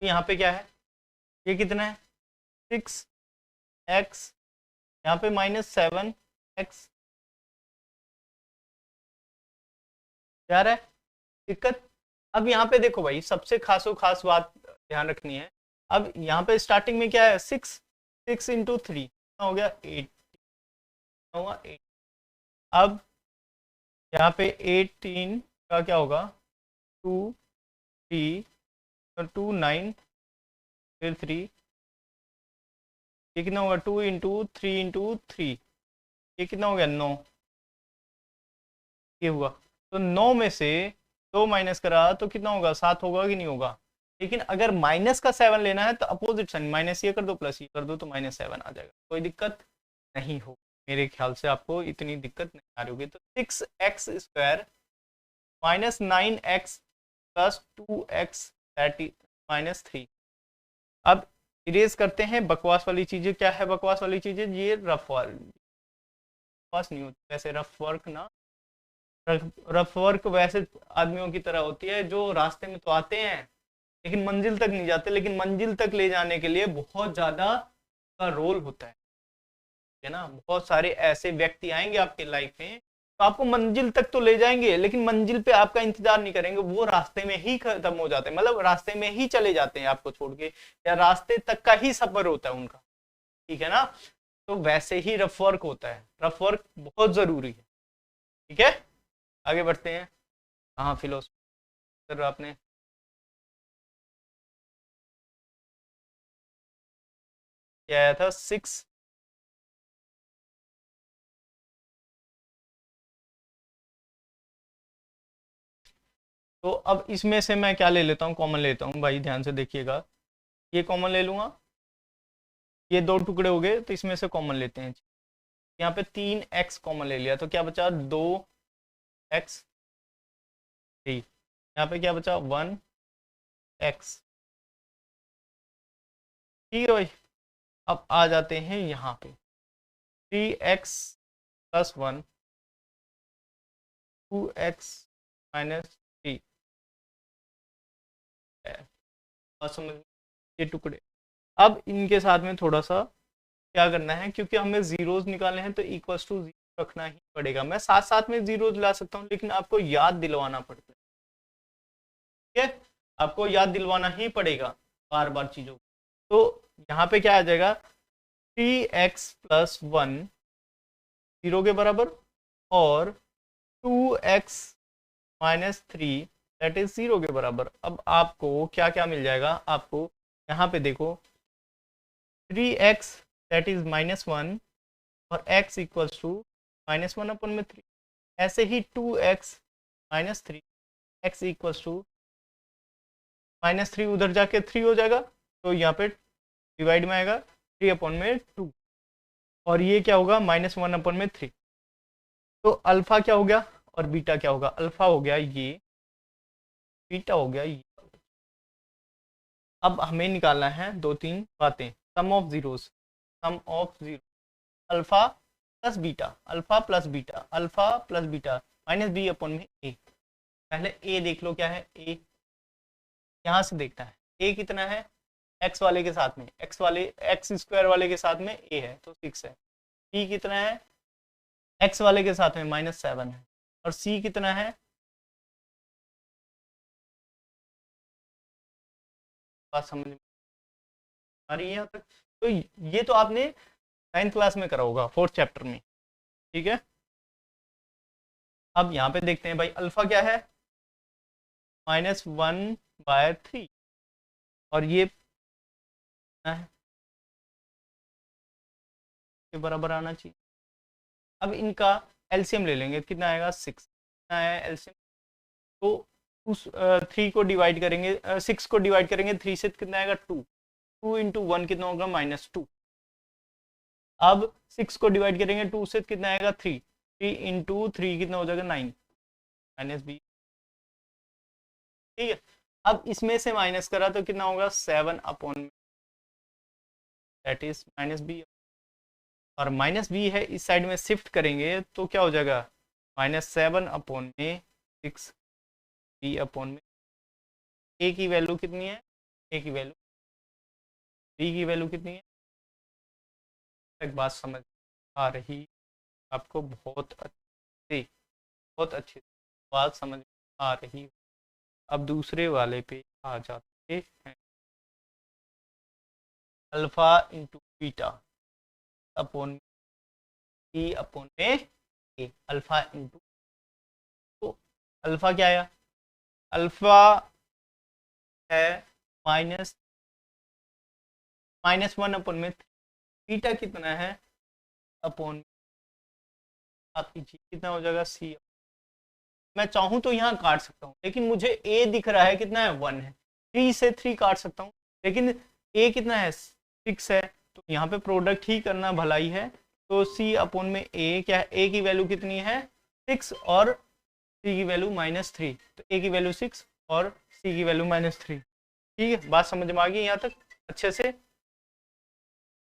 यहाँ पे क्या है, ये कितना है 6x, यहाँ पे -7x। यार है दिक्कत। अब यहाँ पे देखो भाई, सबसे खास बात ध्यान रखनी है। अब यहाँ पे स्टार्टिंग में क्या है 6 हो गया 8, होगा 8। अब यहाँ पे 18 का क्या होगा 2 3 और 2 9, फिर 3, ये कितना होगा 2 × 3 × 3, ये कितना हो गया 9, ये हुआ। तो 9 में से 2 माइनस करा तो कितना होगा 7 होगा कि नहीं होगा। लेकिन अगर माइनस का 7 लेना है तो अपोजिट साइन, माइनस ये कर दो प्लस ये कर दो तो -7 आ जाएगा, कोई दिक्कत नहीं हो। मेरे ख्याल से आपको इतनी दिक्कत नहीं आ रही होगी। तो 6x² -9x + 2x that is -3। अब इरेज करते हैं बकवास वाली चीजें। क्या है बकवास वाली चीजें, ये रफ वर्क, बकवास नहीं होती वैसे रफ वर्क ना, रफ वर्क वैसे आदमियों की तरह होती है जो रास्ते में तो आते हैं लेकिन मंजिल तक नहीं जाते, लेकिन मंजिल तक ले जाने के लिए बहुत ज्यादा का रोल होता है ना। बहुत सारे ऐसे व्यक्ति आएंगे आपके लाइफ में तो आपको मंजिल तक तो ले जाएंगे, लेकिन मंजिल पे आपका इंतजार नहीं करेंगे, वो रास्ते में ही खत्म हो जाते हैं, मतलब रास्ते में ही चले जाते हैं आपको छोड़ के, या रास्ते तक का ही सफर होता है उनका, ठीक है ना। तो वैसे ही रफ वर्क होता है, रफ वर्क बहुत जरूरी है, ठीक है। आगे बढ़ते हैं। हाँ फिलोसफी सर आपने क्या आया था 6, तो अब इसमें से मैं क्या ले लेता हूँ, कॉमन लेता हूँ भाई, ध्यान से देखिएगा। ये कॉमन ले लूंगा, ये 2 टुकड़े हो गए तो इसमें से कॉमन लेते हैं। यहाँ पे 3x कॉमन ले लिया तो क्या बचा 2x3, यहाँ पे क्या बचा 1x, ठीक है भाई। अब आ जाते हैं यहाँ पे 3x + 1 2x - 3, और समझ ये टुकड़े। अब इनके साथ में थोड़ा सा क्या करना है, क्योंकि हमें जीरोस निकालने हैं तो =0 रखना ही पड़ेगा। मैं साथ साथ में जीरोस ला सकता हूँ लेकिन आपको याद दिलवाना पड़ता है, ठीक है, आपको याद दिलवाना ही पड़ेगा बार बार चीजों को। तो यहाँ पे क्या आ जाएगा 3x + 1 0 के बराबर, और 2x - 3 दैट इज 0 के बराबर। अब आपको क्या क्या मिल जाएगा, आपको यहाँ पे देखो 3x दैट इज -1 और x = -1/3। ऐसे ही 2x - 3 x = -3, उधर जाके 3 हो जाएगा तो यहाँ पे डिवाइड में आएगा 3/2, और ये क्या होगा -1/3। तो अल्फा क्या हो गया और बीटा क्या होगा, अल्फा हो गया ये, बीटा हो गया ये। अब हमें निकालना है 2-3 बातें। Sum of zeros, sum of zero, alpha plus beta, alpha plus beta, alpha plus beta -b/a। पहले ए देख लो क्या है, ए यहाँ से देखना है, ए कितना है एक्स वाले के साथ में, x² वाले के साथ में ए है तो 6 है। बी कितना है एक्स वाले के साथ में -7 है, और सी कितना है, बात समझ में आ रही है यहाँ तक। तो ये तो आपने 9th क्लास में करा होगा 4th चैप्टर में, ठीक है। अब यहाँ पे देखते हैं भाई अल्फा क्या है -1/3, और ये है के बराबर आना चाहिए। अब इनका एलसीएम ले लेंगे, कितना आएगा 6, कितना है एलसीएम। तो उस 3 को डिवाइड करेंगे, 6 को डिवाइड करेंगे 3 से, कितना आएगा 2, 2 × 1 कितना होगा -2। अब 6 को डिवाइड करेंगे 2 से, कितना आएगा 3, 3 × 3 कितना हो जाएगा 9 -b, ठीक है। अब इसमें से माइनस करा तो कितना होगा 7/, दैट इज -b, और -b है इस साइड में शिफ्ट करेंगे तो क्या हो जाएगा -7/6 b/, a की वैल्यू कितनी है ए की वैल्यू, बी की वैल्यू कितनी है। एक बात समझ आ रही आपको, बहुत अच्छी बात समझ आ रही। अब दूसरे वाले पे आ जाते हैं। अल्फा इंटू बीटा अपॉन ई अपॉन में ए, अल्फा इंटू, तो अल्फा क्या आया, अल्फा है माइनस 1 अपॉन में, बीटा कितना है अपॉन, आपकी जी कितना हो जाएगा सी। मैं चाहूं तो यहाँ काट सकता हूँ, लेकिन मुझे ए दिख रहा है कितना है 1 है, 3 से 3 काट सकता हूँ, लेकिन ए कितना है 6 है, तो यहाँ पे प्रोडक्ट ही करना भलाई है। तो सी अपॉन में ए क्या है, ए की वैल्यू कितनी है 6 और सी की वैल्यू -3, तो ए की वैल्यू 6 और सी की वैल्यू -3। ठीक है, बात समझ में आ गई यहाँ तक अच्छे से।